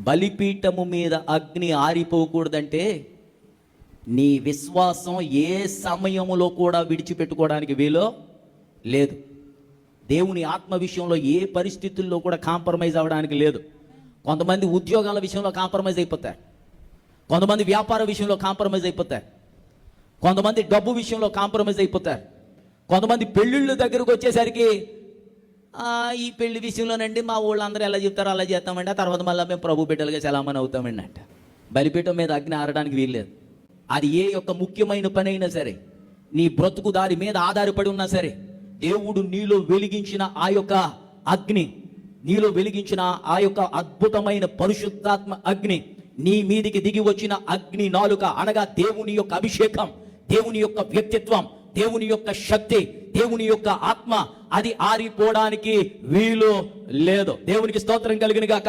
బలిపీఠము మీద అగ్ని ఆరిపోకూడదంటే నీ విశ్వాసం ఏ సమయములో కూడా విడిచిపెట్టుకోవడానికి వీలో లేదు. దేవుని ఆత్మ విషయంలో ఏ పరిస్థితుల్లో కూడా కాంప్రమైజ్ అవ్వడానికి లేదు. కొంతమంది ఉద్యోగాల విషయంలో కాంప్రమైజ్ అయిపోతారు, కొంతమంది వ్యాపార విషయంలో కాంప్రమైజ్ అయిపోతారు, కొంతమంది డబ్బు విషయంలో కాంప్రమైజ్ అయిపోతారు, కొంతమంది పెళ్ళిళ్ళ దగ్గరకు వచ్చేసరికి ఈ పెళ్లి విషయంలోనండి మా ఊళ్ళందరూ ఎలా చెప్తారో అలా చేస్తామండి, ఆ తర్వాత మళ్ళీ మేము ప్రభు బిడ్డలుగా చలామణి అవుతామండి అంట. బలిపీఠం మీద అగ్ని ఆరడానికి వీల్లేదు. అది ఏ యొక్క ముఖ్యమైన పని అయినా సరే, నీ బ్రతుకు దారి మీద ఆధారపడి ఉన్నా సరే, దేవుడు నీలో వెలిగించిన ఆ యొక్క అగ్ని, నీలో వెలిగించిన ఆ యొక్క అద్భుతమైన పరిశుద్ధాత్మ అగ్ని, నీ మీదికి దిగి వచ్చిన అగ్ని నాలుక అనగా దేవుని యొక్క అభిషేకం, దేవుని యొక్క వ్యక్తిత్వం, దేవుని యొక్క శక్తి, దేవుని యొక్క ఆత్మ, అది ఆరిపోవడానికి వీలు లేదు. దేవునికి స్తోత్రం కలుగును గాక.